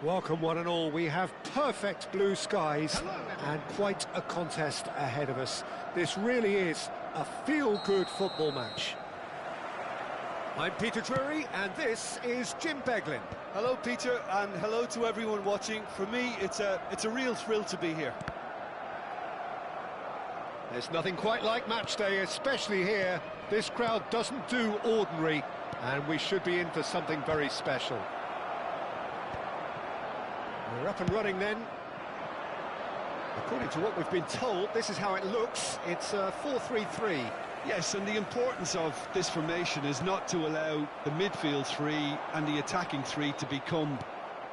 Welcome one and all. We have perfect blue skies and quite a contest ahead of us. This really is a feel-good football match. I'm Peter Drury and this is Jim Beglin. Hello Peter, and hello to everyone watching. For me, it's a real thrill to be here. There's nothing quite like match day, especially here. This crowd doesn't do ordinary, and we should be in for something very special. We're up and running then. According to what we've been told, this is how it looks. It's 4-3-3. Yes, and the importance of this formation is not to allow the midfield three and the attacking three to become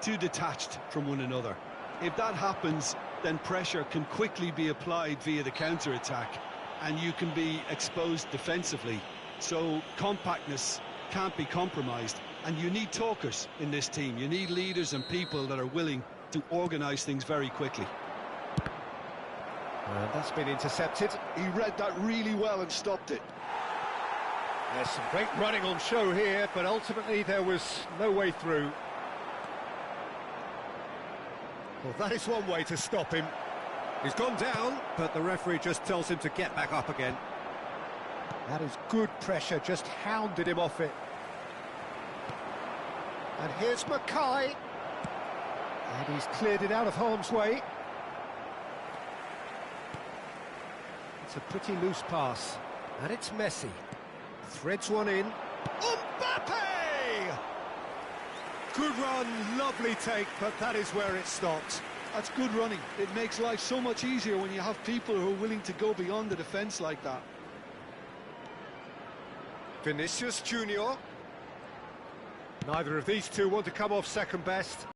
too detached from one another. If that happens, then pressure can quickly be applied via the counter-attack, and you can be exposed defensively. So compactness can't be compromised, and you need talkers in this team. You need leaders and people that are willing to organise things very quickly. And that's been intercepted. He read that really well and stopped it. There's some great running on show here, but ultimately there was no way through. Well, that is one way to stop him. He's gone down, but the referee just tells him to get back up again. That is good pressure, just hounded him off it. And here's Mackay. And he's cleared it out of harm's way. It's a pretty loose pass. And it's Messi. Threads one in. Mbappe! Good run, lovely take, but that is where it stopped. That's good running. It makes life so much easier when you have people who are willing to go beyond the defence like that. Vinicius Junior. Neither of these two want to come off second best.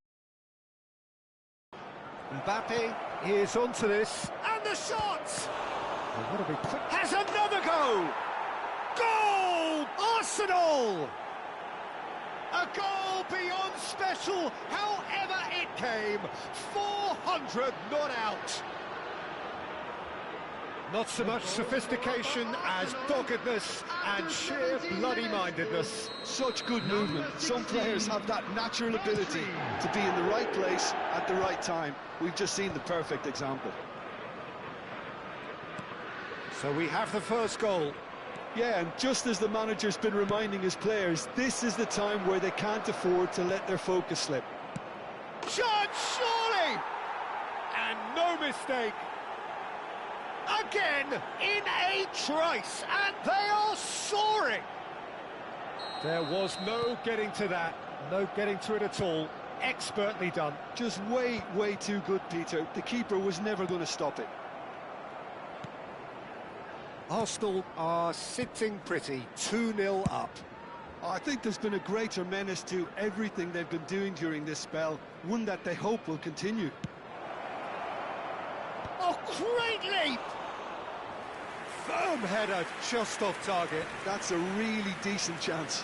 Mbappe is onto this. And the shot! Oh, what a big quick... Has another go! Goal! Arsenal! A goal beyond special, however it came. 400 not out. Not so much sophistication as doggedness and sheer bloody-mindedness. Such good movement. Some players have that natural ability to be in the right place at the right time. We've just seen the perfect example. So we have the first goal. Yeah, and just as the manager's been reminding his players, this is the time where they can't afford to let their focus slip. Shot, surely! And no mistake. Again, in a trice, and they are soaring. There was no getting to that, no getting to it at all. Expertly done. Just way too good, Peter. The keeper was never going to stop it. Arsenal are sitting pretty, 2-0 up. I think there's been a greater menace to everything they've been doing during this spell, one that they hope will continue. Oh, great leap! Firm header, just off target. That's a really decent chance.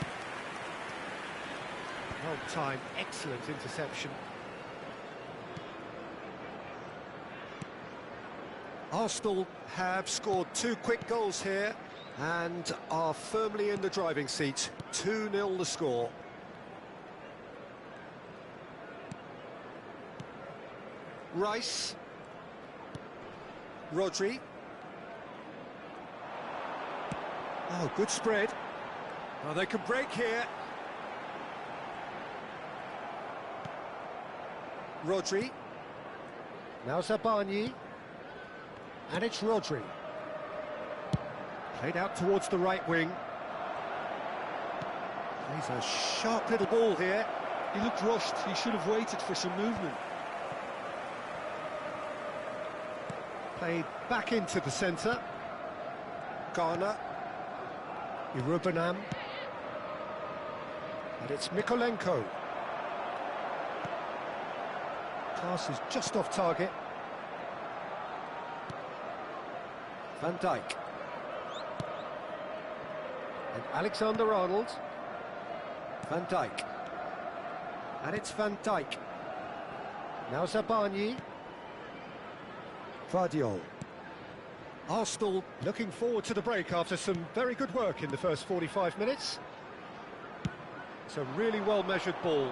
Well timed, excellent interception. Arsenal have scored 2 quick goals here and are firmly in the driving seat. 2-0 the score. Rice. Rodri. Oh, good spread. Oh, they can break here. Rodri. Now Zabarnyi. And it's Rodri. Played out towards the right wing. Plays a sharp little ball here. He looked rushed. He should have waited for some movement. Played back into the centre. Garner. Irubanam. And it's Mykolenko. Pass is just off target. Van Dijk. And Alexander-Arnold. Van Dijk. And it's Van Dijk. Now Zabarnyi. Vardiol. Arsenal looking forward to the break after some very good work in the first 45 minutes. It's a really well-measured ball.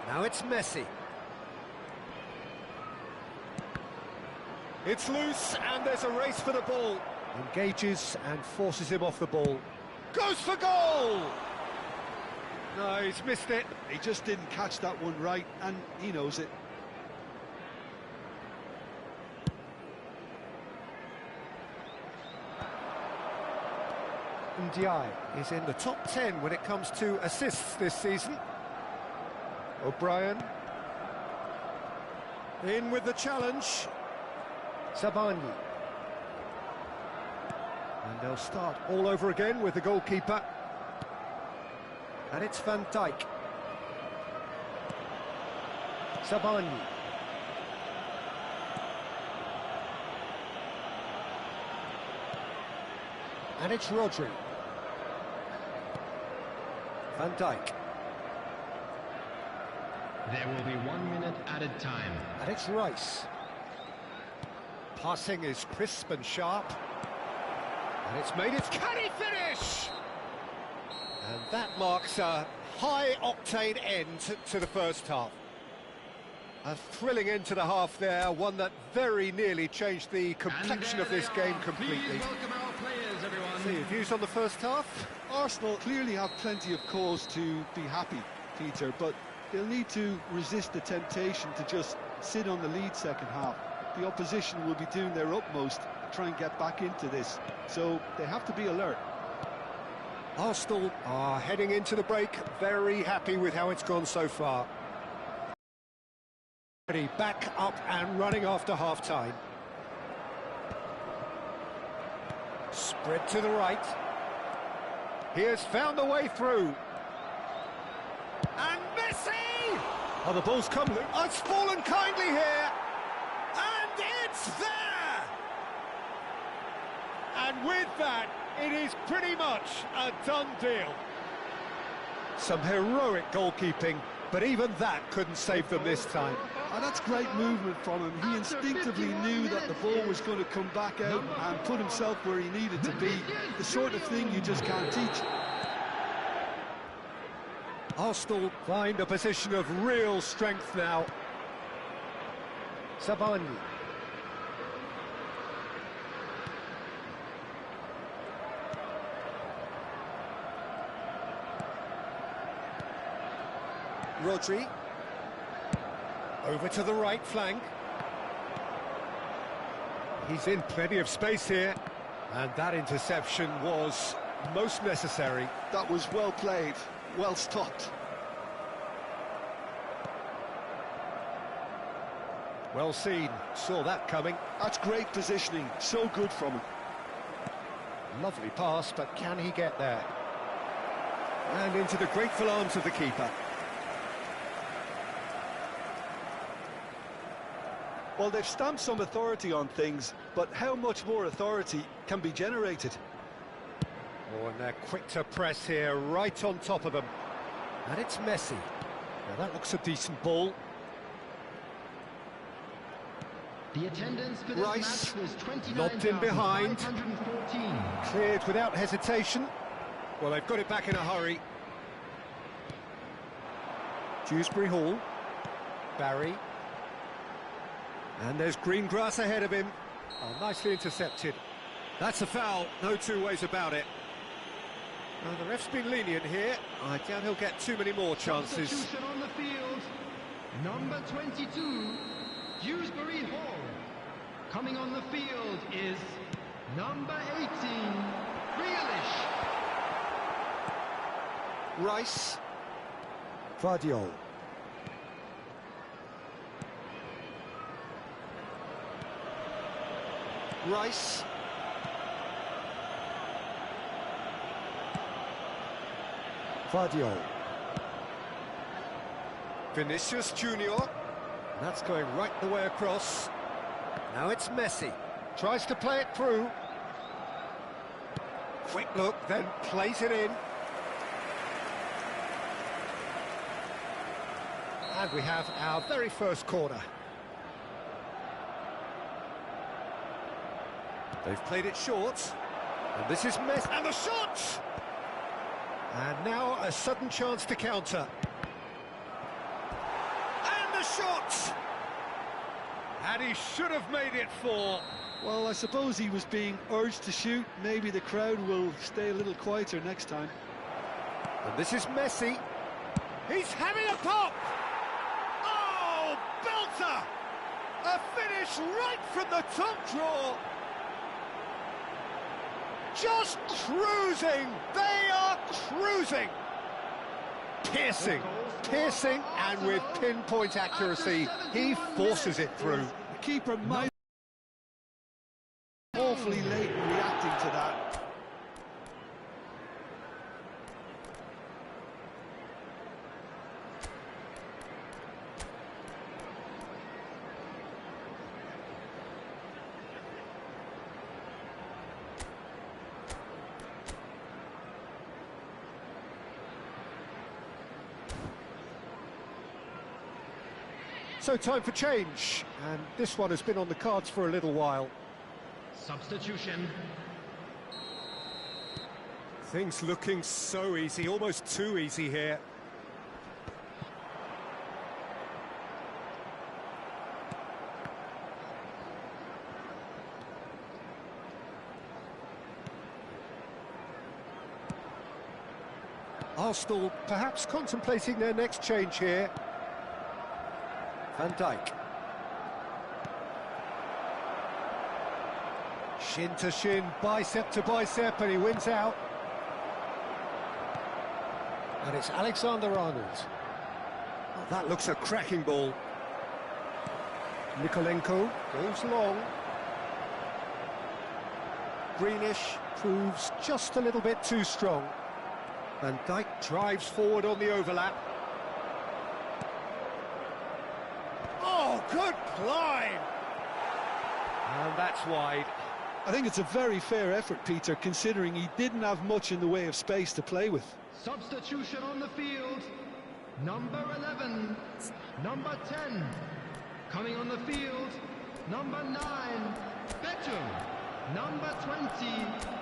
Now it's Messi. It's loose, and there's a race for the ball. Engages and forces him off the ball. Goes for goal! No, he's missed it. He just didn't catch that one right, and he knows it. Ndiaye is in the top 10 when it comes to assists this season. O'Brien. In with the challenge. Savani. And they'll start all over again with the goalkeeper. And it's Van Dijk. Savani. And it's Rodri. Van Dijk. There will be 1 minute added time. And it's Rice. Passing is crisp and sharp. And it's made its... Can he finish? And that marks a high-octane end to the first half. A thrilling end to the half there, one that very nearly changed the complexion of this game completely. Please welcome our players, everyone. So your views on the first half? Arsenal clearly have plenty of cause to be happy, Peter, but they'll need to resist the temptation to just sit on the lead second half. The opposition will be doing their utmost to try and get back into this, so they have to be alert. Arsenal are heading into the break, very happy with how it's gone so far. Back up and running after half-time. Spread to the right. He has found the way through. And Messi! Oh, the ball's come. Oh, it's fallen kindly here. And it's there! And with that, it is pretty much a done deal. Some heroic goalkeeping, but even that couldn't save them this time. And that's great movement from him. He instinctively knew that the ball was going to come back out and put himself where he needed to be. The sort of thing you just can't teach. Arsenal find a position of real strength now. Savani. Rodri. Over to the right flank. He's in plenty of space here. And that interception was most necessary. That was well played, well stopped. Well seen, saw that coming. That's great positioning, so good from him. Lovely pass, but can he get there? And into the grateful arms of the keeper. Well, they've stamped some authority on things, but how much more authority can be generated? Oh, and they're quick to press here, right on top of them. And it's Messi. Now that looks a decent ball. The attendance for this Rice, match was 29,514. lobbed in behind. Cleared without hesitation. Well, they've got it back in a hurry. Dewsbury Hall. Barry. And there's green grass ahead of him. Oh, nicely intercepted. That's a foul, no two ways about it. Now, the ref's been lenient here. I doubt he'll get too many more chances. Substitution on the field. Number 22, Dewsbury Hall. Coming on the field is number 18, Grealish. Rice. Vardiol. Rice. Vardiol. Vinicius Junior. That's going right the way across. Now it's Messi. Tries to play it through. Quick look, then plays it in. And we have our very first corner. They've played it short. And this is Messi. And the shot! And now a sudden chance to counter. And the shot! And he should have made it 4. Well, I suppose he was being urged to shoot. Maybe the crowd will stay a little quieter next time. And this is Messi. He's having a pop! Oh, belter! A finish right from the top draw. Just cruising! They are cruising! Piercing, piercing, and with pinpoint accuracy, he forces it through. The keeper might be awfully late in reacting to that. So time for change, and this one has been on the cards for a little while. Substitution. Things looking so easy, almost too easy here. Arsenal perhaps contemplating their next change here. Van Dijk. Shin to shin, bicep to bicep, and he wins out. And it's Alexander-Arnold. Oh, that looks a cracking ball. Mykolenko goes long. Greenish proves just a little bit too strong. Van Dijk drives forward on the overlap. Oh, good climb! And that's wide. I think it's a very fair effort, Peter, considering he didn't have much in the way of space to play with. Substitution on the field. Number 11. Number 10. Coming on the field. Number 9. Beto. Number 20.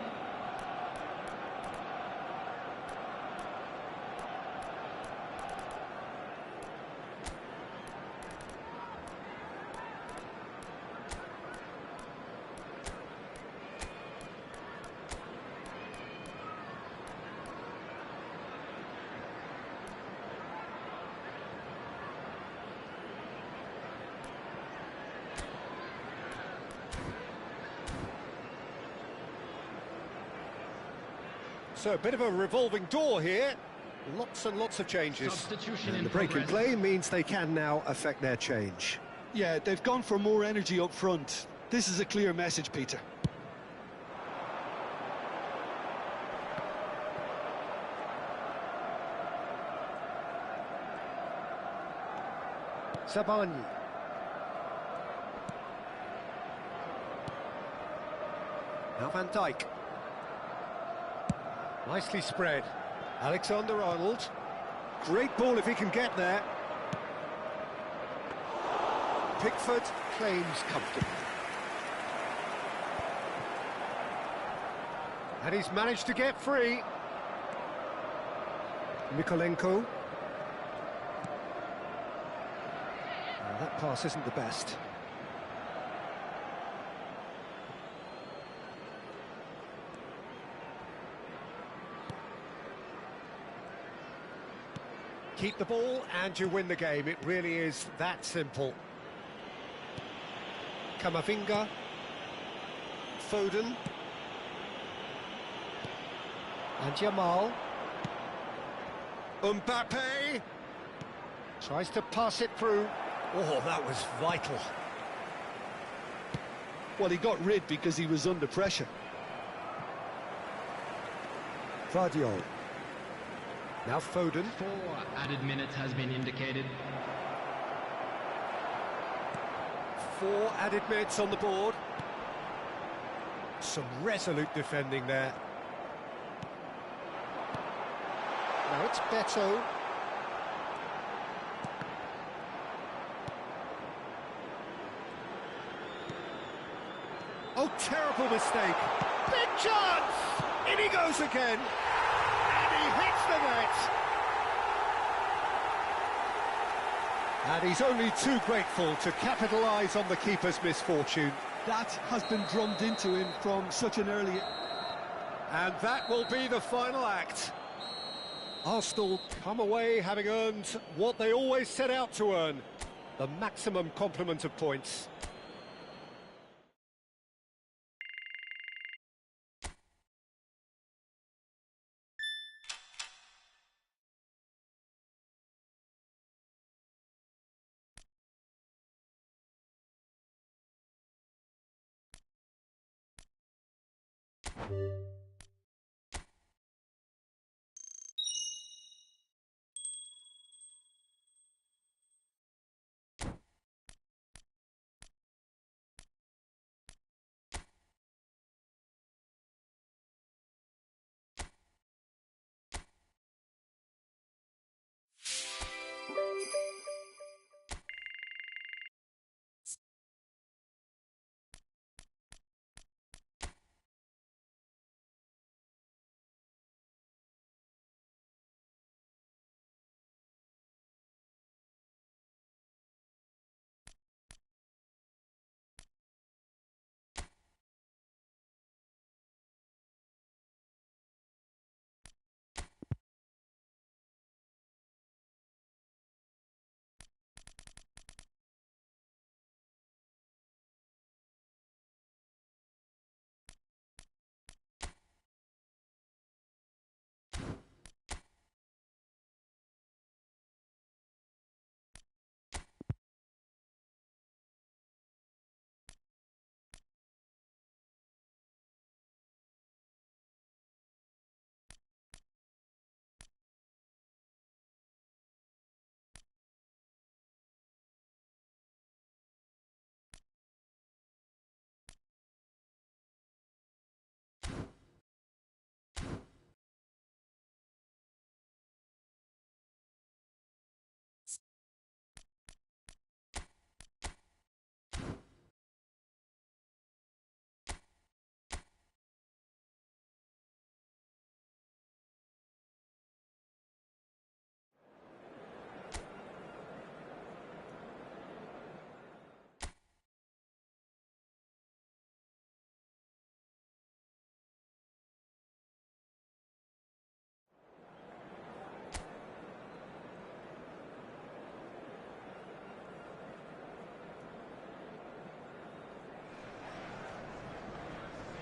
So a bit of a revolving door here. Lots and lots of changes. Substitution And in the break in progress. play means they can now affect their change. Yeah, they've gone for more energy up front. This is a clear message, Peter. Sabani. Now Van Dijk. Nicely spread. Alexander-Arnold. Great ball if he can get there. Pickford claims comfortably. And he's managed to get free. Mykolenko. Well, that pass isn't the best. Keep the ball and you win the game. It really is that simple. Camavinga. Foden. And Jamal. Mbappe. Tries to pass it through. Oh, that was vital. Well, he got rid because he was under pressure. Vardiol. Now Foden. 4 added minutes has been indicated. 4 added minutes on the board. Some resolute defending there. Now it's Beto. Oh, terrible mistake. Big chance! In he goes again. And he hits the net. And he's only too grateful to capitalise on the keeper's misfortune. That has been drummed into him from such an early... And that will be the final act. Arsenal come away having earned what they always set out to earn, the maximum complement of points.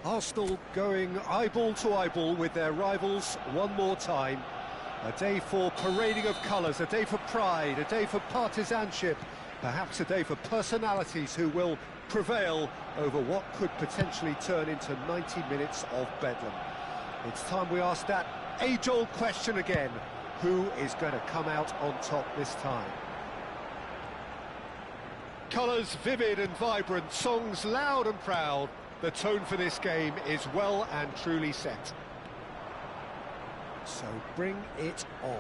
Arsenal going eyeball to eyeball with their rivals one more time. A day for parading of colours, a day for pride, a day for partisanship, perhaps a day for personalities who will prevail over what could potentially turn into 90 minutes of bedlam. It's time we ask that age-old question again: who is going to come out on top this time? Colours vivid and vibrant, songs loud and proud. The tone for this game is well and truly set. So bring it on.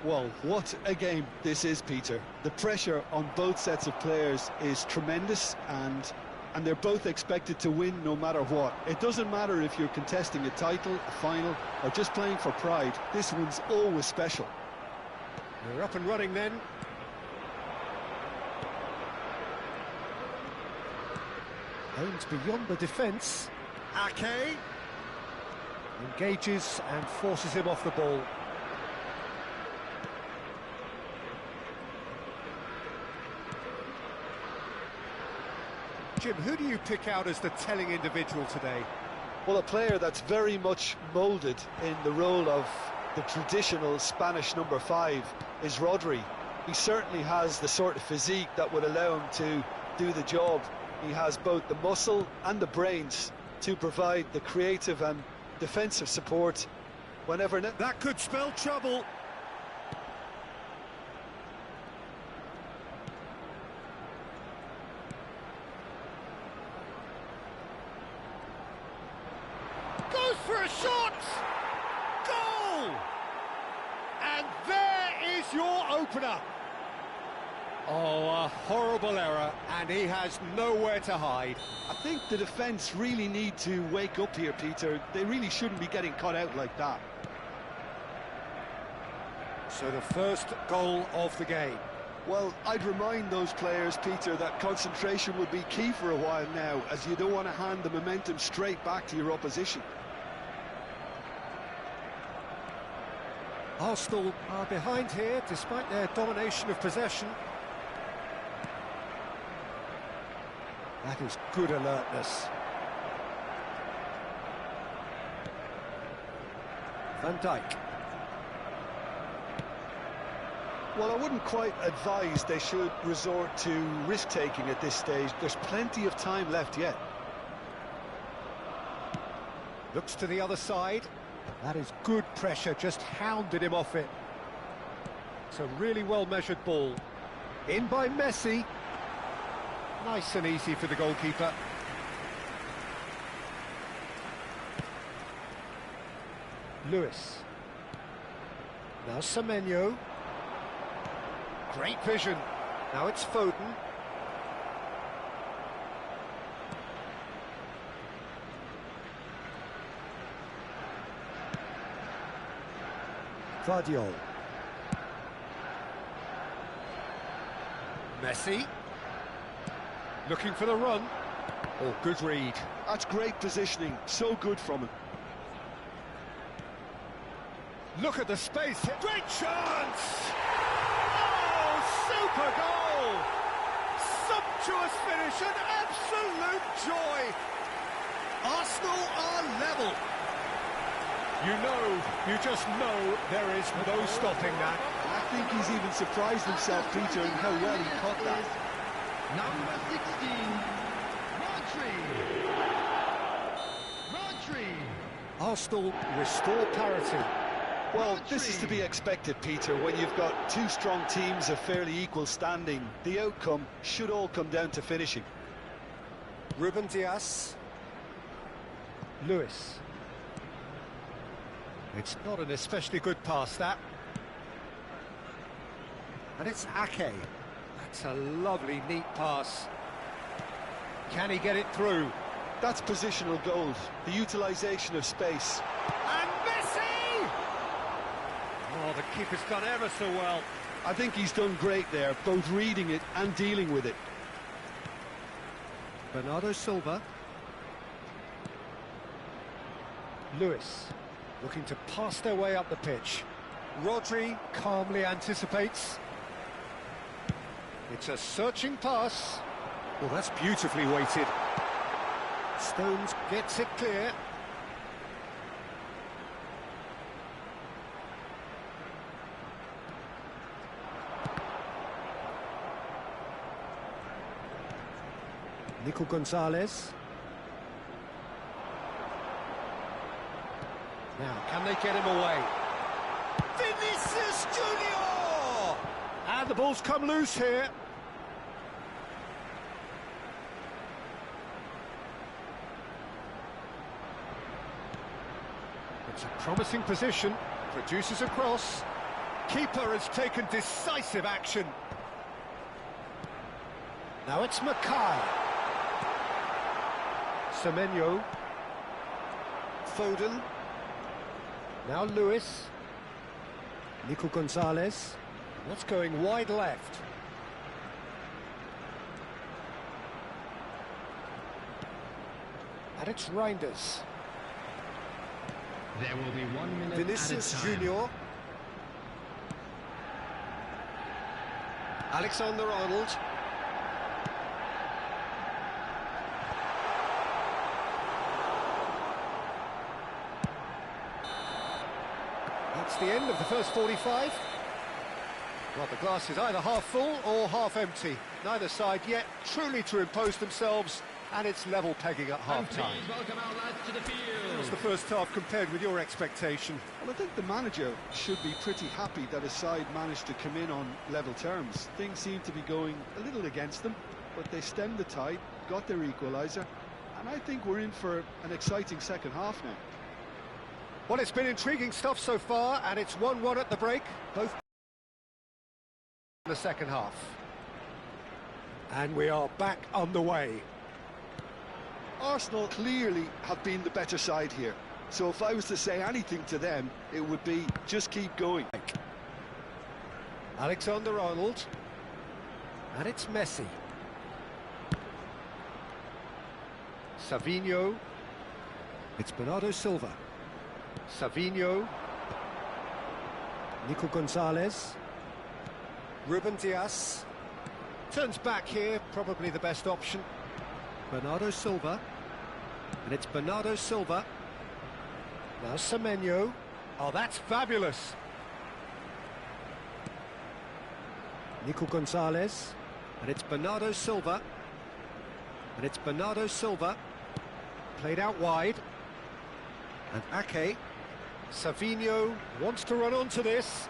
Well, what a game this is, Peter. The pressure on both sets of players is tremendous, and they're both expected to win no matter what. It doesn't matter if you're contesting a title, a final, or just playing for pride. This one's always special. We're up and running then. Aims beyond the defence. Ake engages and forces him off the ball. Jim, who do you pick out as the telling individual today? Well, a player that's very much moulded in the role of the traditional Spanish number 5 is Rodri. He certainly has the sort of physique that would allow him to do the job. He has both the muscle and the brains to provide the creative and defensive support whenever... That could spell trouble. Goes for a shot! Goal! And there is your opener. Oh, a horrible error, and he has nowhere to hide. I think the defence really need to wake up here, Peter. They really shouldn't be getting caught out like that. So the first goal of the game. Well, I'd remind those players, Peter, that concentration will be key for a while now, as you don't want to hand the momentum straight back to your opposition. Arsenal are behind here, despite their domination of possession. That is good alertness. Van Dijk. Well, I wouldn't quite advise they should resort to risk-taking at this stage. There's plenty of time left yet. Looks to the other side. That is good pressure, just hounded him off it. It's a really well-measured ball. In by Messi. Nice and easy for the goalkeeper. Lewis. Now Semenyo. Great vision. Now it's Foden. Guardiola. Messi. Looking for the run. Oh, good read. That's great positioning. So good from him. Look at the space. Great chance! Oh, super goal! Sumptuous finish, an absolute joy! Arsenal are level. You just know there is no stopping that. I think he's even surprised himself, Peter, in how well he caught that. Number 16, Rodri. Arsenal restore parity. Well, this is to be expected, Peter, when you've got two strong teams of fairly equal standing. The outcome should all come down to finishing. Ruben Dias. Lewis. It's not an especially good pass, that. And it's Ake. That's a lovely, neat pass. Can he get it through? That's positional goals, the utilisation of space. And Messi! Oh, the keeper's done ever so well. I think he's done great there, both reading it and dealing with it. Bernardo Silva. Lewis, looking to pass their way up the pitch. Rodri calmly anticipates. It's a searching pass. Well, that's beautifully weighted. Stones gets it clear. Nico Gonzalez. Now, can they get him away? Vinicius Junior! And the ball's come loose here. It's a promising position, produces a cross. Keeper has taken decisive action. Now it's Mackay. Semenyo. Foden. Now Lewis. Nico Gonzalez. That's going wide left. And it's Reinders. There will be 1 minute Vinicius at a time. Junior. Alexander-Arnold. That's the end of the first 45. Well, the glass is either half full or half empty. Neither side yet truly to impose themselves, and it's level pegging at half-time. Please welcome our lads to the field. What's the first half compared with your expectation? Well, I think the manager should be pretty happy that his side managed to come in on level terms. Things seem to be going a little against them, but they stemmed the tide, got their equaliser, and I think we're in for an exciting second half now. Well, it's been intriguing stuff so far, and it's 1-1 at the break, both in the second half. And we are back underway. Arsenal clearly have been the better side here, so if I was to say anything to them, it would be just keep going. Alexander-Arnold. And it's Messi. Savinho. It's Bernardo Silva. Savinho. Nico Gonzalez. Ruben Dias. Turns back here, probably the best option. Bernardo Silva. And it's Bernardo Silva. Now Semenyo. Oh, that's fabulous. Nico Gonzalez. And it's Bernardo Silva. And it's Bernardo Silva. Played out wide. And Ake. Savinho wants to run onto this.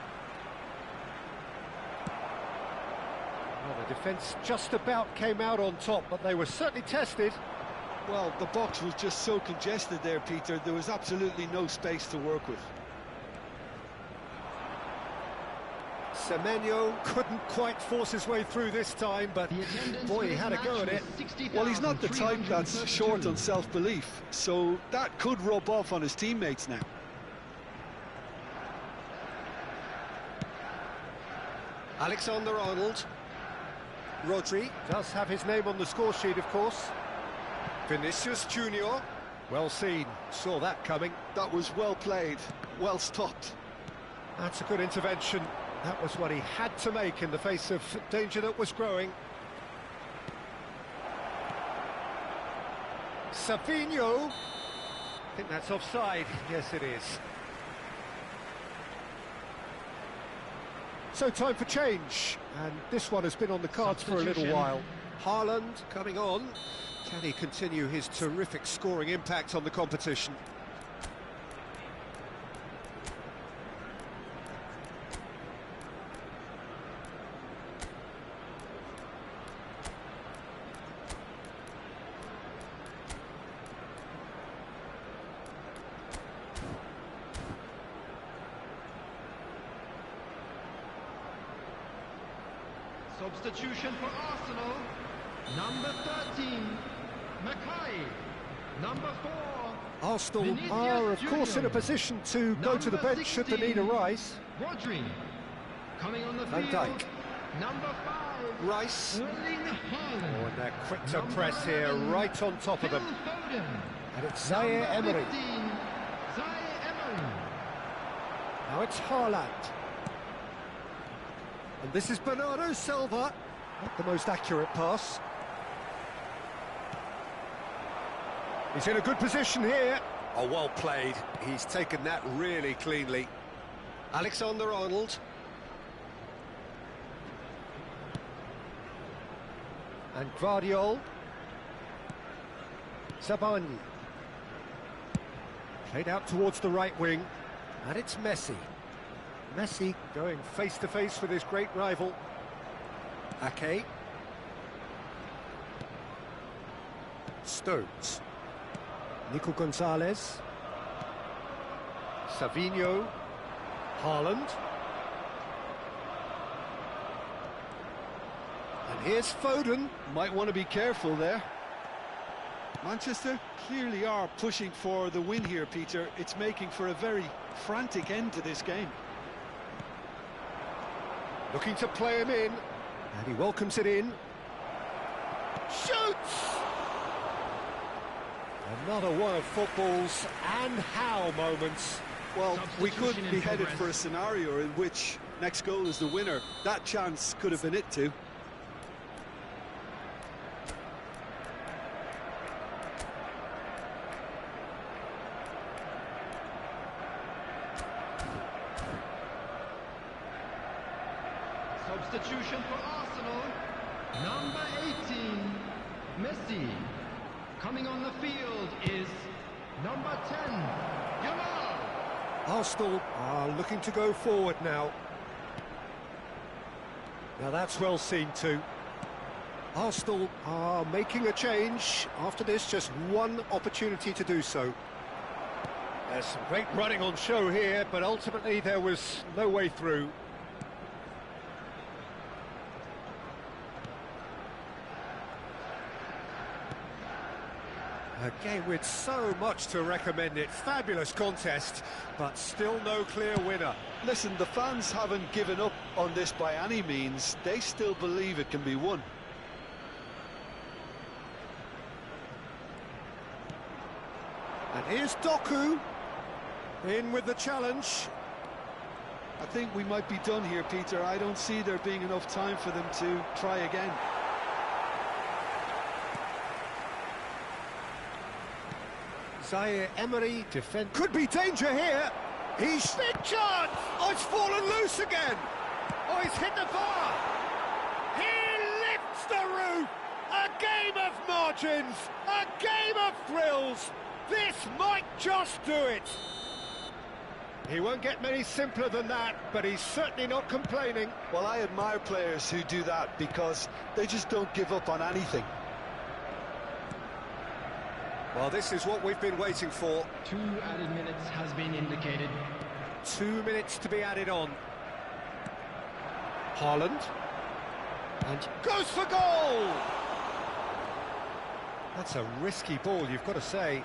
Well, the defence just about came out on top, but they were certainly tested. Well, the box was just so congested there, Peter. There was absolutely no space to work with. Semenyo couldn't quite force his way through this time, but boy, he had a go at it. Well, he's not the type that's short on self-belief, so that could rub off on his teammates now. Alexander-Arnold. Rodri does have his name on the score sheet, of course. Vinicius Junior. Well seen, saw that coming. That was well played, well stopped. That's a good intervention. That was what he had to make in the face of danger that was growing. Savinho. I think that's offside. Yes, it is. So time for change, and this one has been on the cards for a little while. Haaland coming on. Can he continue his terrific scoring impact on the competition? Substitution for Arsenal. Number 13, Mackay. Number 4, Arsenal Vinicius are, of course, in a Junior. position to go to the bench should the need arise. Rodri. Coming on the Van field. Dijk. Number 5, Rice. Erling Haaland. Oh, and they're quick to Number press here, 11, right on top of Phil them. Foden. And it's Zaire Number Emery. 15, Zaire Emery. Now it's Haaland. And this is Bernardo Silva. Not the most accurate pass. He's in a good position here. Oh, well played. He's taken that really cleanly. Alexander-Arnold. And Gvardiol. Zabani. Played out towards the right wing. And it's Messi. Messi going face-to-face with his great rival. Ake. Stones. Nico Gonzalez. Savinho. Haaland. And here's Foden. Might want to be careful there. Manchester clearly are pushing for the win here, Peter. It's making for a very frantic end to this game. Looking to play him in. And he welcomes it in. Shoots! Another one of football's and how moments. Well, we could Substitution in be headed progress. for a scenario in which next goal is the winner. That chance could have been it too. Substitution for Arsenal. Number 18, Messi. Coming on the field is number 10, Yamal. Arsenal are looking to go forward now. Now that's well seen too. Arsenal are making a change. After this, just one opportunity to do so. There's some great running on show here, but ultimately there was no way through. A game with so much to recommend it. Fabulous contest, but still no clear winner. Listen, the fans haven't given up on this by any means. They still believe it can be won. And here's Doku, in with the challenge. I think we might be done here, Peter. I don't see there being enough time for them to try again. Zaire Emery defend. Could be danger here. He's big chance. Oh, it's fallen loose again. Oh, he's hit the bar. He lifts the roof. A game of margins. A game of thrills. This might just do it. He won't get many simpler than that, but he's certainly not complaining. Well, I admire players who do that because they just don't give up on anything. Well, this is what we've been waiting for. 2 added minutes has been indicated. 2 minutes to be added on. Haaland. And goes for goal! That's a risky ball, you've got to say.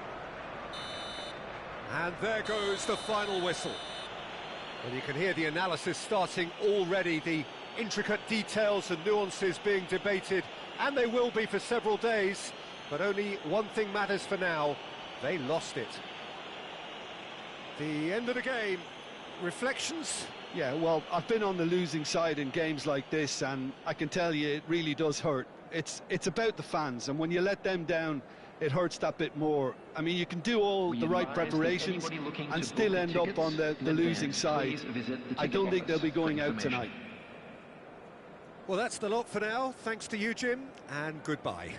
And there goes the final whistle. Well, you can hear the analysis starting already, the intricate details and nuances being debated, and they will be for several days. But only one thing matters for now, they lost it. The end of the game, reflections? Yeah, well, I've been on the losing side in games like this, and I can tell you it really does hurt. It's about the fans, and when you let them down, it hurts that bit more. I mean, you can do all the right preparations and still end up on the losing side. I don't think they'll be going out tonight. Well, that's the lot for now. Thanks to you, Jim, and goodbye.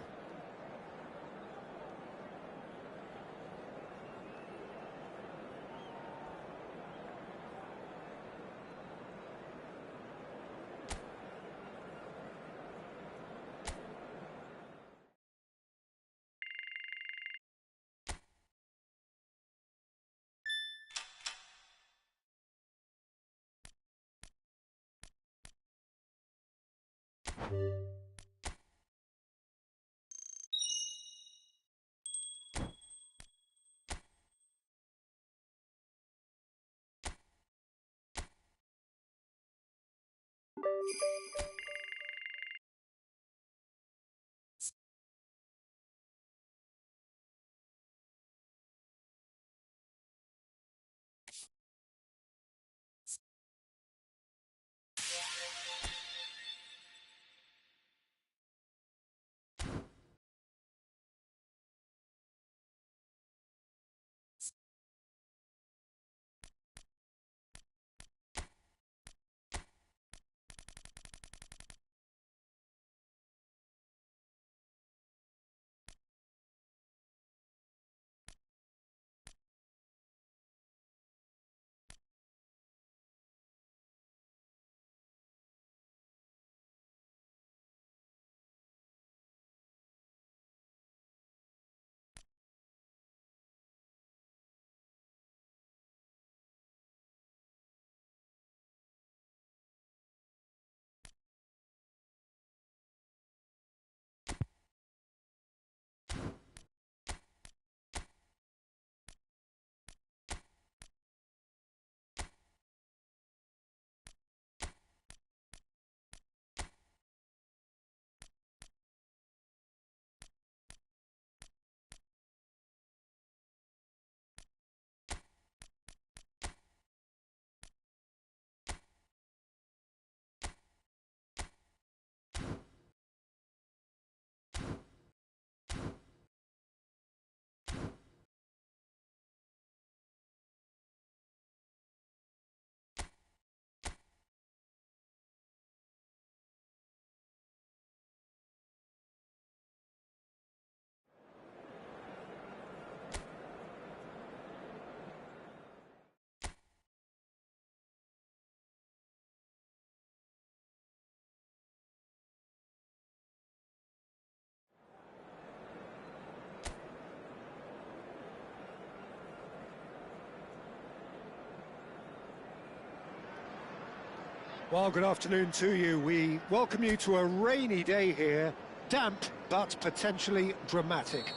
Well, good afternoon to you. We welcome you to a rainy day here. Damp, but potentially dramatic.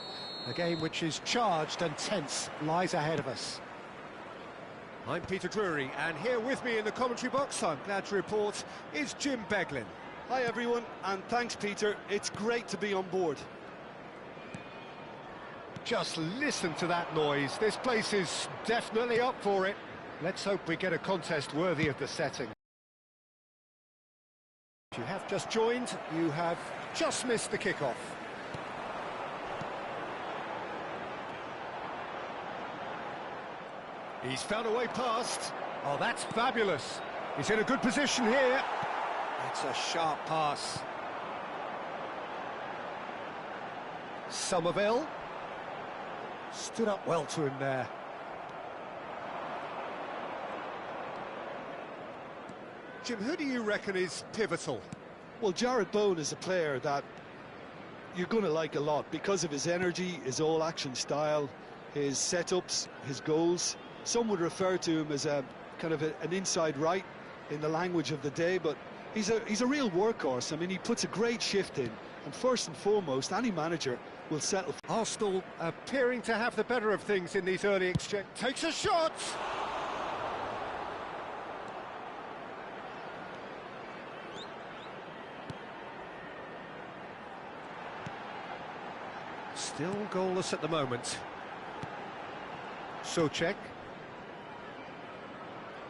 A game which is charged and tense lies ahead of us. I'm Peter Drury, and here with me in the commentary box, I'm glad to report, is Jim Beglin. Hi everyone, and thanks Peter, it's great to be on board. Just listen to that noise, this place is definitely up for it. Let's hope we get a contest worthy of the setting. If you have just joined, you have just missed the kickoff. He's found a way past. Oh, that's fabulous. He's in a good position here. It's a sharp pass. Somerville. Stood up well to him there. Jim, who do you reckon is pivotal? Well, Jarrod Bowen is a player that you're going to like a lot because of his energy, his all-action style, his setups, his goals. Some would refer to him as a kind of an inside right in the language of the day, but he's a real workhorse. I mean, he puts a great shift in, and first and foremost, any manager will settle. Arsenal appearing to have the better of things in these early exchanges. Takes a shot! Still goalless at the moment. Souček.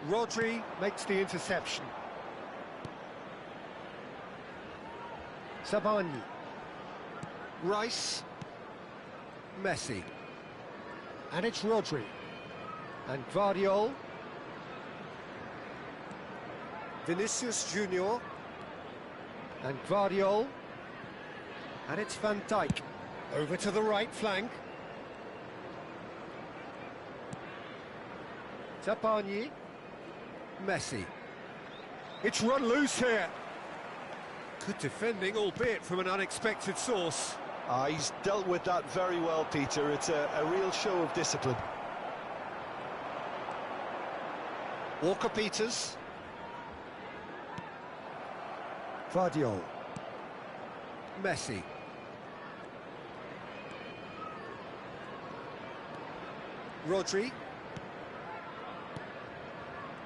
Rodri makes the interception. Zabarnyi. Rice. Messi. And it's Rodri. And Gvardiol. Vinicius Junior. And Gvardiol. And it's Van Dijk. Over to the right flank. Zabarnyi. Messi. It's run loose here. Good defending, albeit from an unexpected source. He's dealt with that very well, Peter. It's a real show of discipline. Walker-Peters. Gvardiol. Messi. Rodri.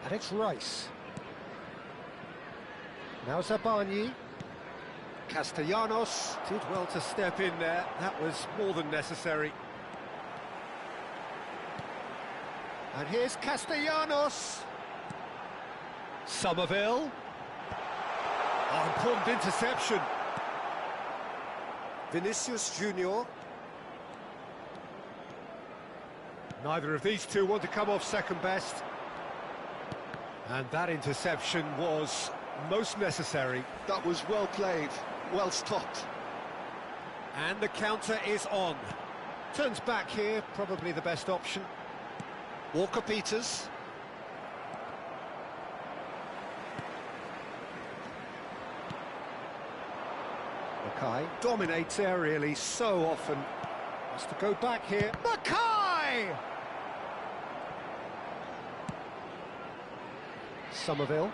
And it's Rice. Now Zabarnyi. Castellanos did well to step in there. That was more than necessary. And here's Castellanos. Somerville. Oh, important interception. Vinicius Junior. Neither of these two want to come off second best. And that interception was most necessary. That was well played, well stopped. And the counter is on. Turns back here, probably the best option. Walker-Peters. Mackay dominates aerially so often. Has to go back here. Mackay! Somerville.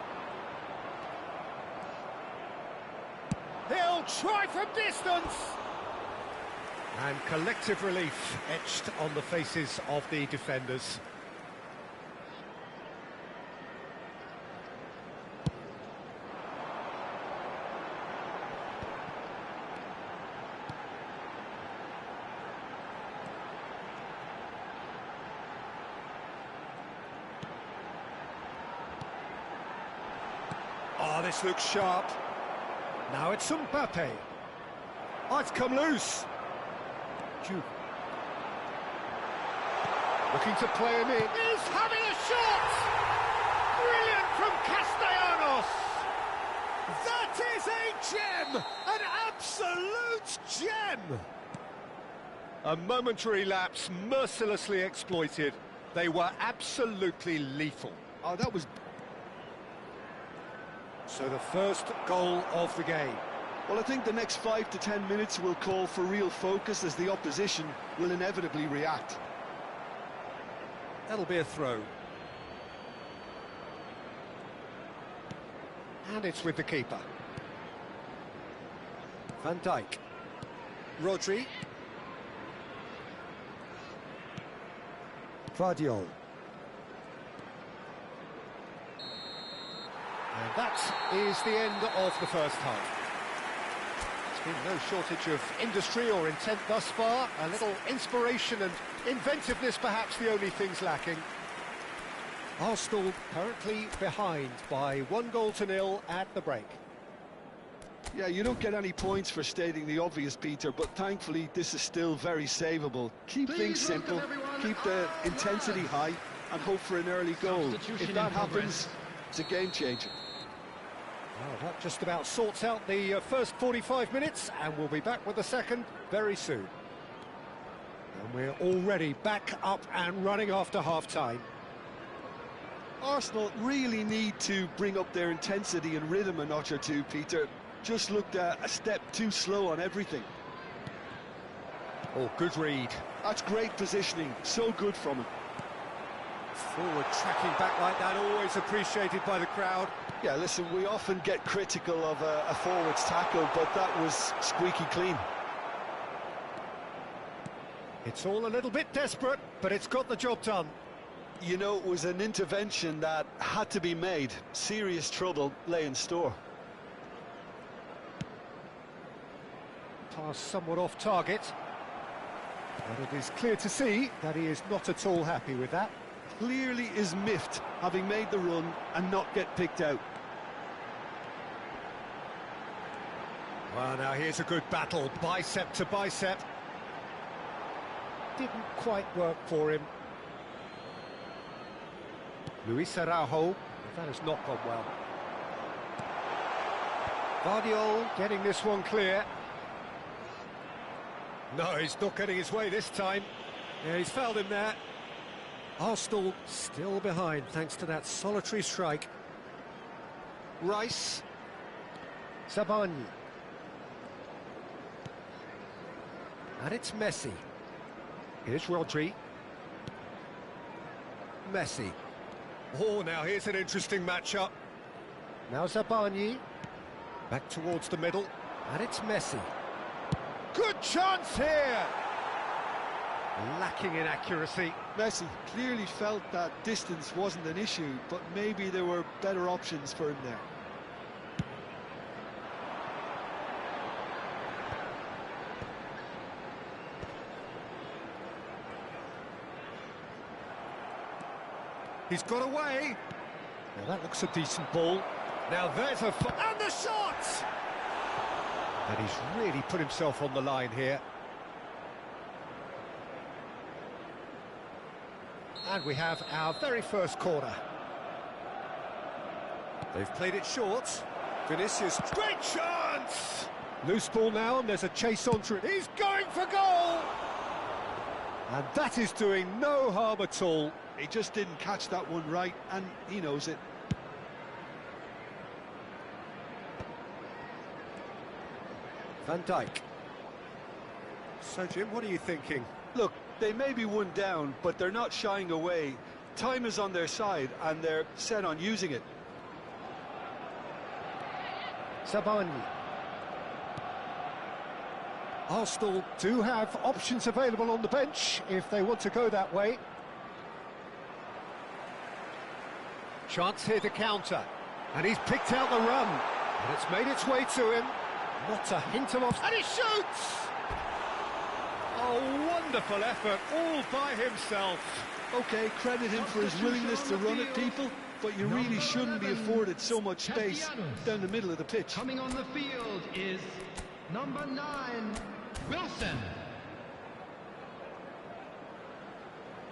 He'll try from distance! And collective relief etched on the faces of the defenders. Oh, this looks sharp. Now it's Mbappe. Oh, it's come loose. Juve. Looking to play him in. He's having a shot! Brilliant from Castellanos! That is a gem! An absolute gem! A momentary lapse mercilessly exploited. They were absolutely lethal. Oh, that was... So the first goal of the game. Well, I think the next 5 to 10 minutes will call for real focus as the opposition will inevitably react. That'll be a throw. And it's with the keeper. Van Dijk. Rodri. Gvardiol. And that is the end of the first half. There's been no shortage of industry or intent thus far. A little inspiration and inventiveness perhaps the only things lacking. Arsenal currently behind by 1-0 at the break. Yeah, you don't get any points for stating the obvious, Peter, but thankfully this is still very savable. Keep things simple, keep the intensity high, and hope for an early goal. If that happens, it's a game changer. Well, that just about sorts out the first 45 minutes, and we'll be back with the second very soon. And we're already back up and running after half-time. Arsenal really need to bring up their intensity and rhythm a notch or two, Peter. Just looked a step too slow on everything. Oh, good read. That's great positioning, so good from him. Forward tracking back like that, always appreciated by the crowd. Yeah, listen, we often get critical of a forward's tackle, but that was squeaky clean. It's all a little bit desperate, but it's got the job done. You know, it was an intervention that had to be made. Serious trouble lay in store. Pass somewhat off target. But it is clear to see that he is not at all happy with that. Clearly is miffed, having made the run and not get picked out. Well, now here's a good battle, bicep to bicep. Didn't quite work for him. Luis Araujo, that has not gone well. Gvardiol getting this one clear. No, he's not getting his way this time. Yeah, he's fouled him there. Arsenal still behind thanks to that solitary strike. Rice. Zabarnyi. And it's Messi. Here's Rodri. Messi. Oh, now here's an interesting matchup. Now Zabarnyi. Back towards the middle. And it's Messi. Good chance here! Lacking in accuracy. Messi clearly felt that distance wasn't an issue, but maybe there were better options for him there. He's got away. Now that looks a decent ball. Now there's a... And the shot! And he's really put himself on the line here. And we have our very first corner. They've played it short. Vinicius, great chance! Loose ball now, and there's a chase onto it. He's going for goal! And that is doing no harm at all. He just didn't catch that one right, and he knows it. Van Dijk. So, Jim, what are you thinking? Look, they may be one down, but they're not shying away. Time is on their side, and they're set on using it. Zabarnyi. Arsenal do have options available on the bench if they want to go that way. Chance here to counter, and he's picked out the run, and it's made its way to him. Not a hint of off, and he shoots! A wonderful effort, all by himself. Okay, credit him for his willingness to run at people, but you really shouldn't be afforded so much space down the middle of the pitch. Coming on the field is number 9, Wilson.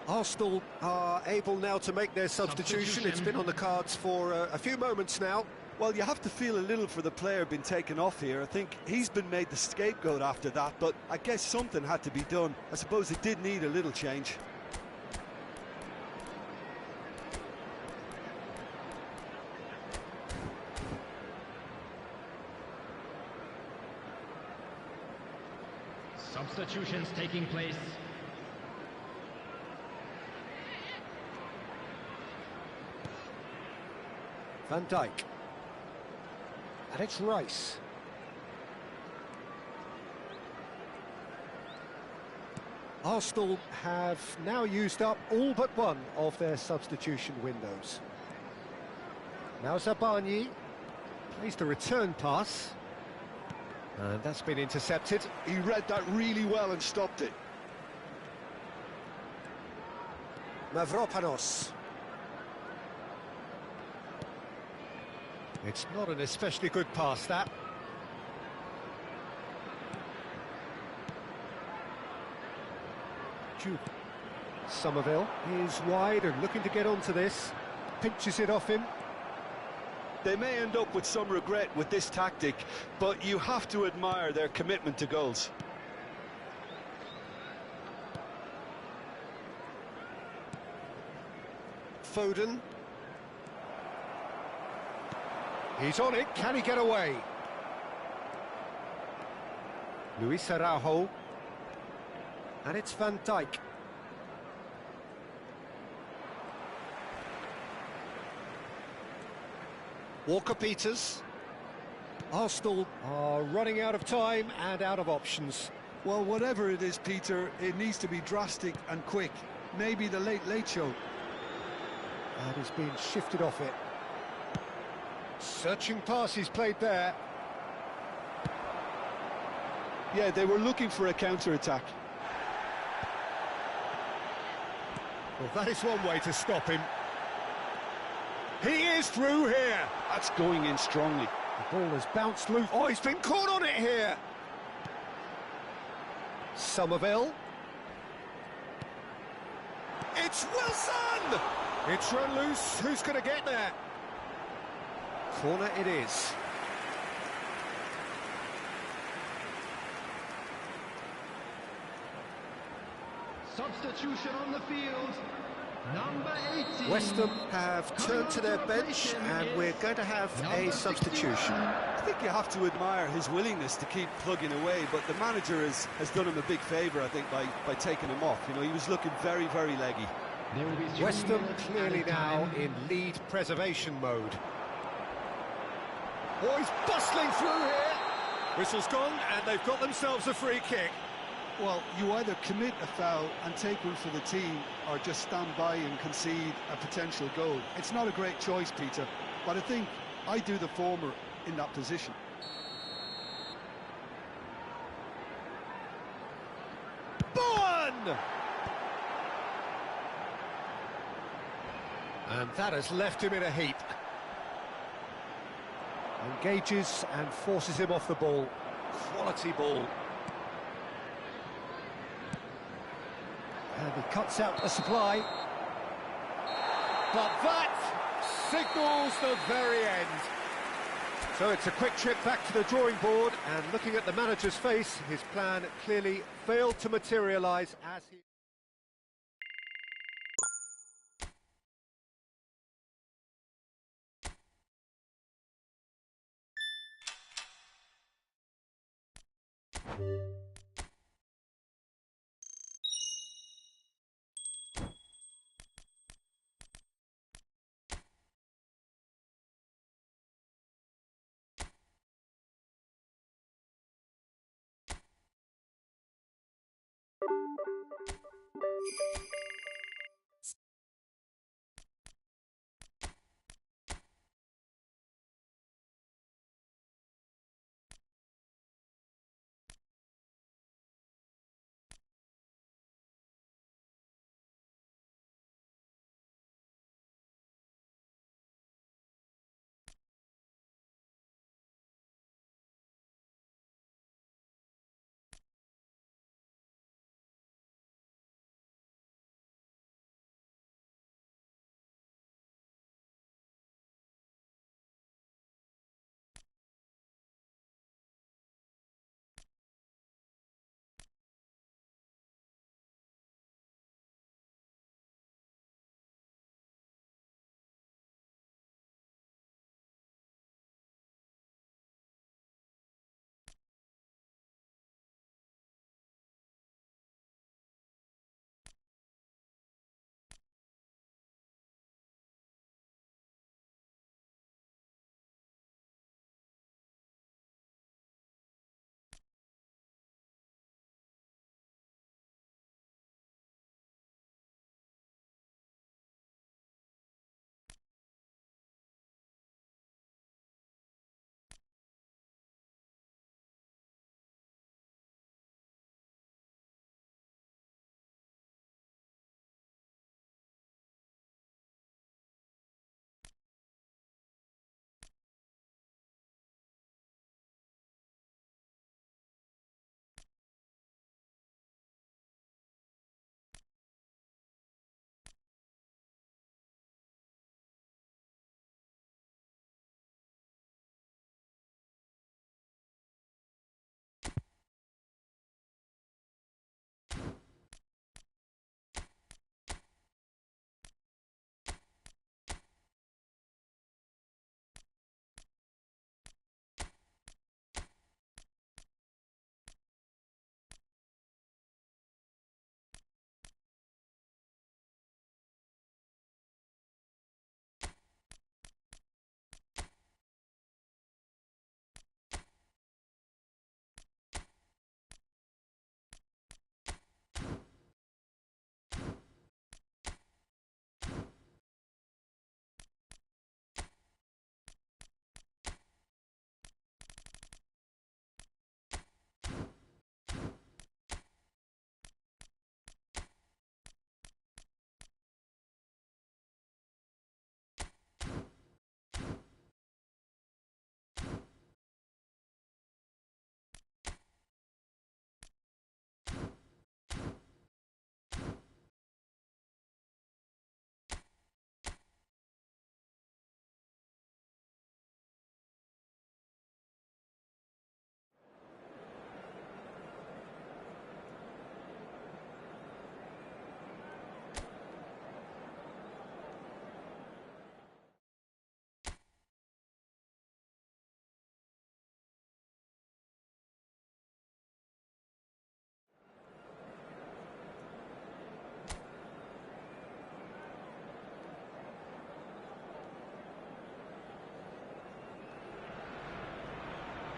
Arsenal are able now to make their substitution. It's been on the cards for a few moments now. Well, you have to feel a little for the player being taken off here. I think he's been made the scapegoat after that, but I guess something had to be done. I suppose it did need a little change. Substitutions taking place. Van Dijk. And it's Rice. Arsenal have now used up all but one of their substitution windows. Now Zabarnyi plays the return pass. And that's been intercepted. He read that really well and stopped it. Mavropanos. It's not an especially good pass, that. Somerville is wide and looking to get onto this. Pinches it off him. They may end up with some regret with this tactic, but you have to admire their commitment to goals. Foden. He's on it, can he get away? Luis Araujo. And it's Van Dijk. Walker-Peters. Arsenal are running out of time and out of options. Well, whatever it is, Peter, it needs to be drastic and quick. Maybe the late show. And he's been shifted off it. Searching pass he's played there. Yeah, they were looking for a counter-attack. Well, that is one way to stop him. He is through here. That's going in strongly. The ball has bounced loose. Oh, he's been caught on it here. Somerville. It's Wilson! It's run loose. Who's going to get there? Corner it is. Substitution on the field. Number 18. West Ham have turned to their bench and we're going to have a substitution. I think you have to admire his willingness to keep plugging away, but the manager has done him a big favour, I think, by taking him off. You know, he was looking very, very leggy. West Ham clearly now in lead preservation mode. Oh, he's bustling through here. Whistle's gone and they've got themselves a free kick. Well, you either commit a foul and take one for the team, or just stand by and concede a potential goal. It's not a great choice, Peter, but I think I do the former in that position. Bowen! And that has left him in a heap. Engages and forces him off the ball. Quality ball. And he cuts out the supply. But that signals the very end. So it's a quick trip back to the drawing board, and looking at the manager's face, his plan clearly failed to materialise as he...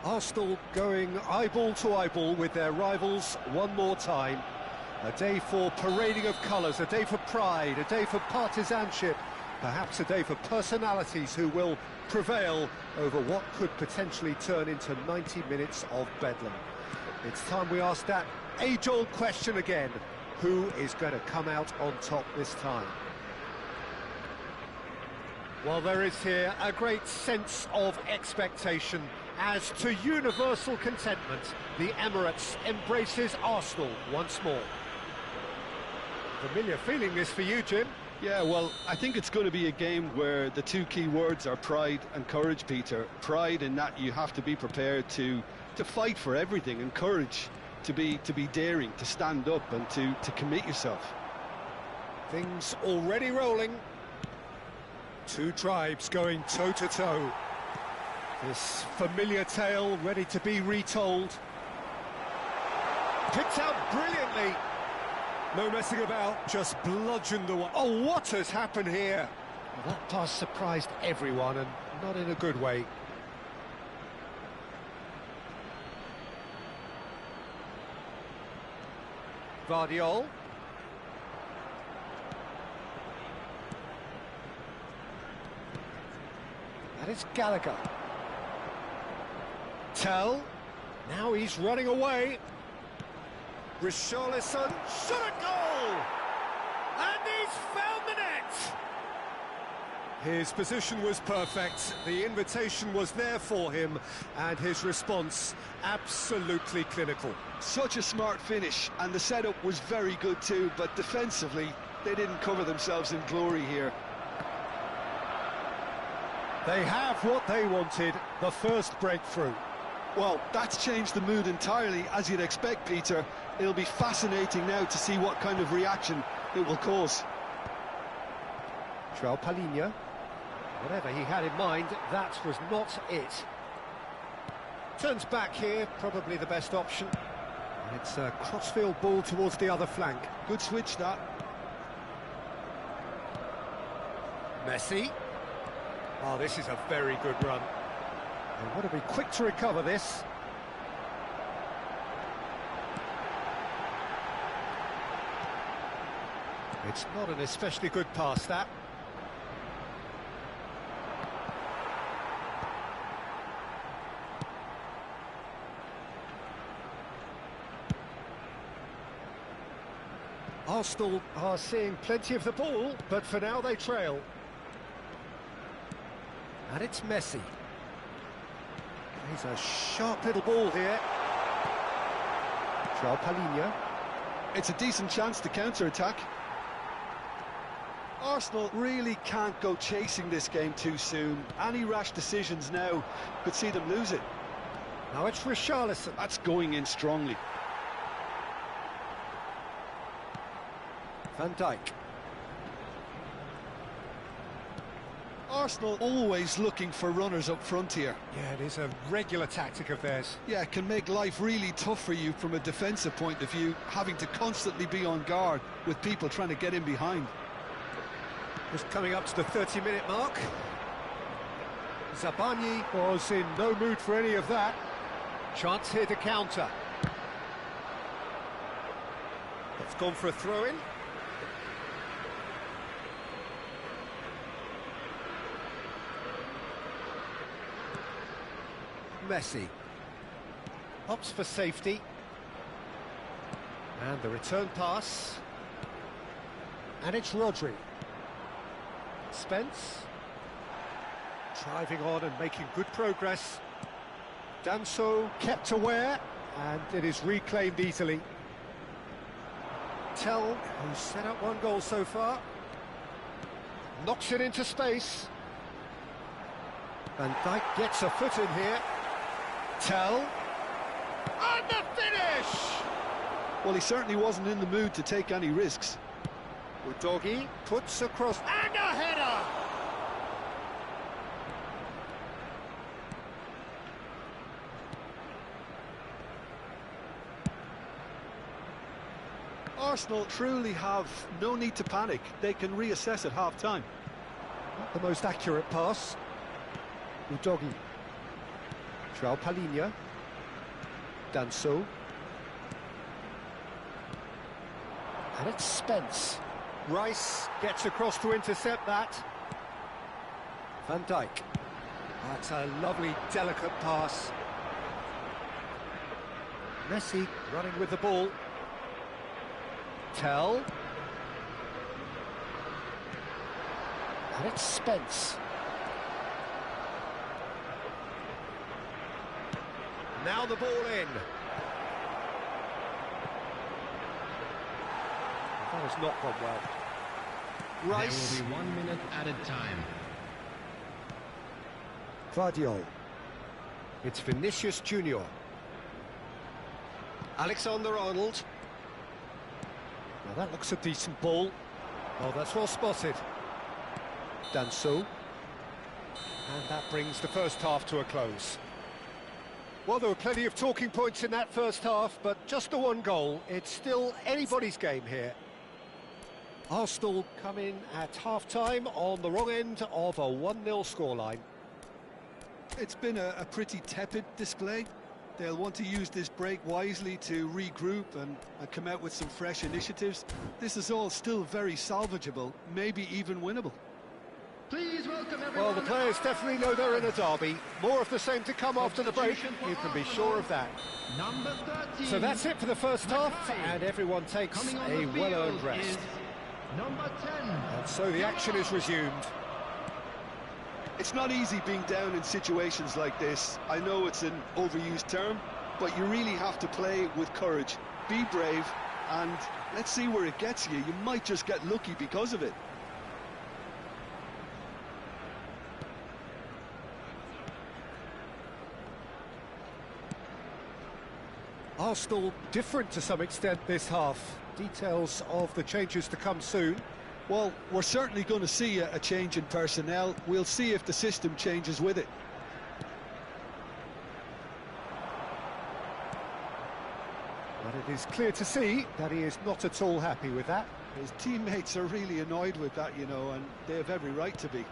Arsenal going eyeball to eyeball with their rivals one more time. A day for parading of colours, a day for pride, a day for partisanship, perhaps a day for personalities who will prevail over what could potentially turn into 90 minutes of bedlam. It's time we ask that age-old question again. Who is going to come out on top this time? Well, there is here a great sense of expectation as to universal contentment. The Emirates embraces Arsenal once more. Familiar feeling this for you, Jim? Yeah, well, I think it's going to be a game where the two key words are pride and courage, Peter. Pride in that you have to be prepared to fight for everything, and courage to be daring, to stand up and to commit yourself. Things already rolling. Two tribes going toe-to-toe. This familiar tale ready to be retold. Picked out brilliantly. No messing about, just bludgeoned the one. Oh, what has happened here? Well, that pass surprised everyone, and not in a good way. Vardiol. That is Gallagher. Tell. Now he's running away. Richarlison shot a goal! And he's found the net! His position was perfect, the invitation was there for him, and his response absolutely clinical. Such a smart finish, and the setup was very good too, but defensively, they didn't cover themselves in glory here. They have what they wanted, the first breakthrough. Well, that's changed the mood entirely, as you'd expect, Peter. It'll be fascinating now to see what kind of reaction it will cause. João Palhinha. Whatever he had in mind, that was not it. Turns back here, probably the best option. And it's a crossfield ball towards the other flank. Good switch, that. Messi. Oh, this is a very good run. They want to be quick to recover this. It's not an especially good pass, that. Arsenal are seeing plenty of the ball, but for now they trail. And it's Messi. He's a sharp little ball here. João Palhinha. It's a decent chance to counter-attack. Arsenal really can't go chasing this game too soon. Any rash decisions now could see them lose it. Now it's Richarlison. That's going in strongly. Van Dijk. Arsenal always looking for runners up front here. Yeah, it is a regular tactic of theirs. Yeah, it can make life really tough for you from a defensive point of view, having to constantly be on guard with people trying to get in behind. Just coming up to the 30-minute mark. Zabarnyi was in no mood for any of that. Chance here to counter. It's gone for a throw-in. Messi opts for safety, and the return pass, and it's Rodri. Spence driving on and making good progress. Danso kept aware, and it is reclaimed easily. Tell, who's set up one goal so far, knocks it into space. Van Dijk gets a foot in here. Tell, and the finish! Well, he certainly wasn't in the mood to take any risks. Udogie puts across, and a header! Arsenal truly have no need to panic. They can reassess at half-time. Not the most accurate pass. Udogie. Joao Palhinha. Danso. And it's Spence. Rice gets across to intercept that. Van Dijk. That's a lovely, delicate pass. Messi running with the ball. Tell. And it's Spence. Now the ball in. That has not gone well. Rice. There will be 1 minute added time. Guardiola. It's Vinicius Junior. Alexander-Arnold. Now that looks a decent ball. Oh, that's well spotted. Danso. And that brings the first half to a close. Well, there were plenty of talking points in that first half, but just the one goal. It's still anybody's game here. Arsenal come in at half-time on the wrong end of a 1-0 scoreline. It's been a pretty tepid display. They'll want to use this break wisely to regroup and come out with some fresh initiatives. This is all still very salvageable, maybe even winnable. Please welcome everyone. Well, the players definitely know they're in a derby. More of the same to come after the break, you can be sure of that. Number 13. So that's it for the first half, and everyone takes a well-earned rest. Number 10. And so the action is resumed. It's not easy being down in situations like this. I know it's an overused term, but you really have to play with courage. Be brave, and let's see where it gets you. You might just get lucky because of it. Arsenal different to some extent this half. Details of the changes to come soon. Well, we're certainly going to see a change in personnel. We'll see if the system changes with it. But it is clear to see that he is not at all happy with that. His teammates are really annoyed with that, you know, and they have every right to be.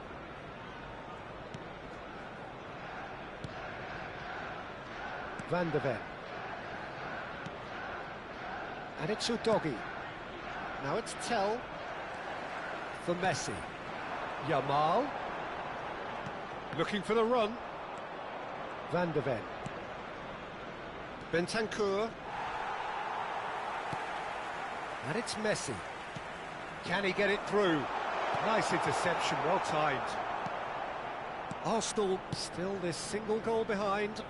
Van de Ven. And it's Udogie. Now it's Tell. For Messi. Yamal. Looking for the run. Van de Ven. Bentancur. And it's Messi. Can he get it through? Nice interception, well timed. Arsenal still this single goal behind.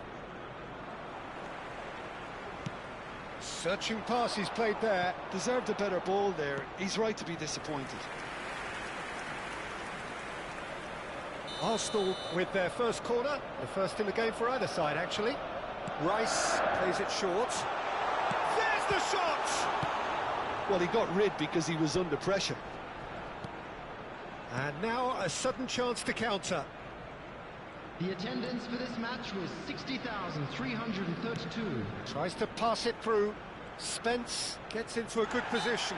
Searching pass he's played there. Deserved a better ball there. He's right to be disappointed. Arsenal with their first corner, the first in the game for either side actually. Rice plays it short. There's the shot! Well, he got rid because he was under pressure. And now a sudden chance to counter. The attendance for this match was 60,332. Tries to pass it through. Spence gets into a good position.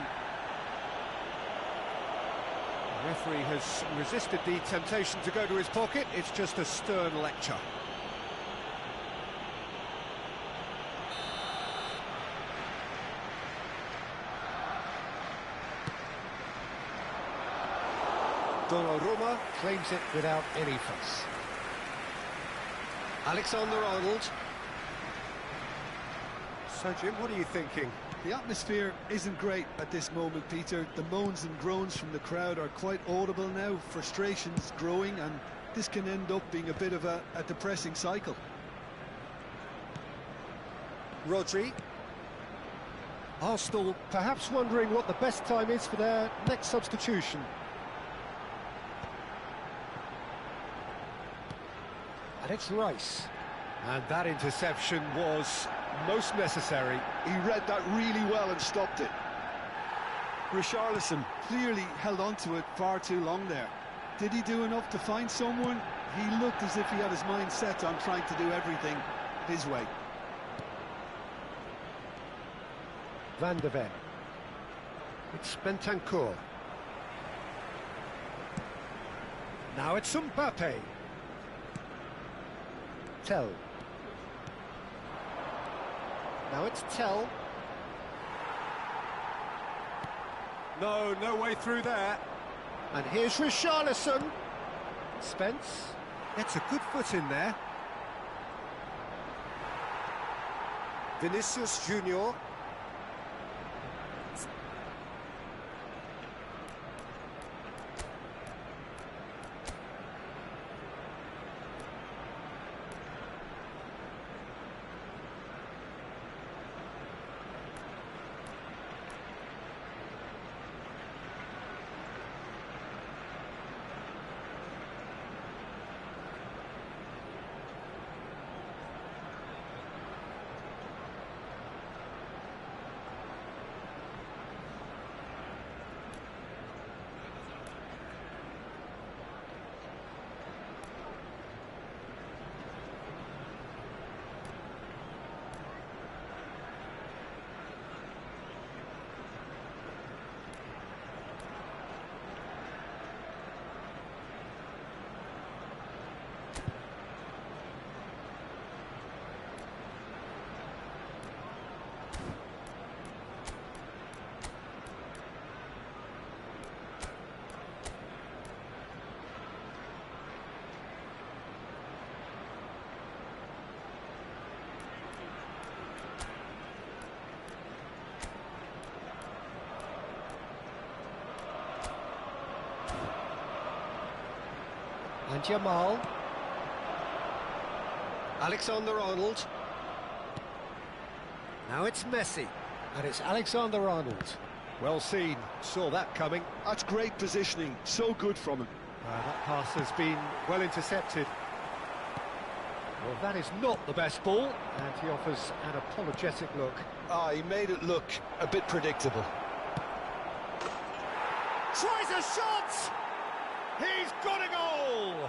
The referee has resisted the temptation to go to his pocket. It's just a stern lecture. Donnarumma claims it without any fuss. Alexander-Arnold. So, Jim, what are you thinking? The atmosphere isn't great at this moment, Peter. The moans and groans from the crowd are quite audible now. Frustration's growing, and this can end up being a bit of a depressing cycle. Rodri. Arsenal perhaps wondering what the best time is for their next substitution. And it's Rice. And that interception was most necessary. He read that really well and stopped it. Richarlison clearly held on to it far too long there. Did he do enough to find someone? He looked as if he had his mind set on trying to do everything his way. Van de Ven. It's Bentancur. Now it's Mbappe. Tell. Now it's Tell. No way through there. And here's Richarlison. Spence gets a good foot in there. Vinicius Junior. And Jamal. Alexander-Arnold. Now it's Messi. And it's Alexander-Arnold. Well seen, saw that coming. That's great positioning, so good from him. That pass has been well intercepted. Well, that is not the best ball, and he offers an apologetic look. He made it look a bit predictable. Tries a shot! He's got a goal!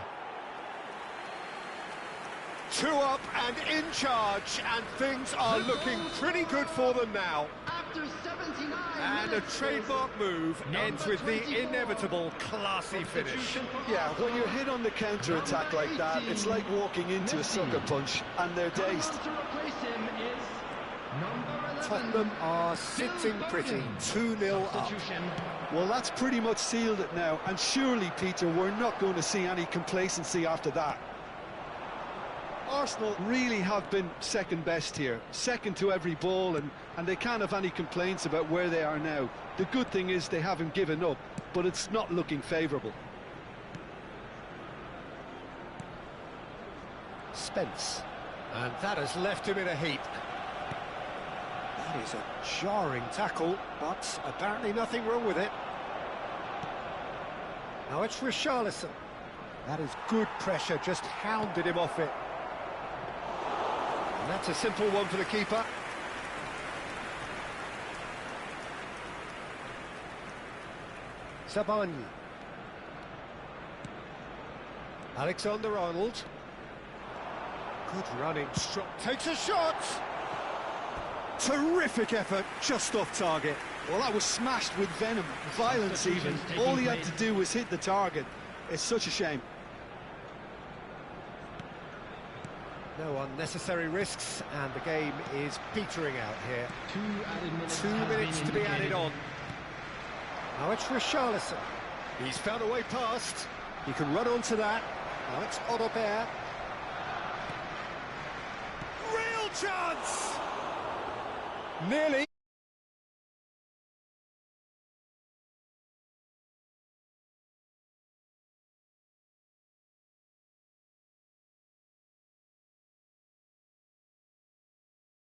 2 up and in charge, and things are looking pretty good for them now. After 79 And a trademark move ends with the inevitable classy finish. Yeah, when you're hit on the counter-attack like that, it's like walking into a sucker punch, and they're dazed. To replace him is number 11. Tottenham are sitting pretty, 2-0 up. Substitution. Well, that's pretty much sealed it now, and surely, Peter, we're not going to see any complacency after that. Arsenal really have been second best here, second to every ball, and they can't have any complaints about where they are now. The good thing is they haven't given up, but it's not looking favourable. Spence, and that has left him in a heap. That is a jarring tackle, but apparently nothing wrong with it. Now it's Richarlison. That is good pressure, just hounded him off it. And that's a simple one for the keeper. Sabani. Alexander-Arnold. Good running, takes a shot! Terrific effort, just off target. Well, that was smashed with venom, violence even. All he had to do was hit the target. It's such a shame. No unnecessary risks, and the game is petering out here. 2 added minutes. 2 has minutes been to be added indicated. on. Now it's Richarlison. He's found a way past. He can run onto that. Now it's Odobert. Real chance! Nearly.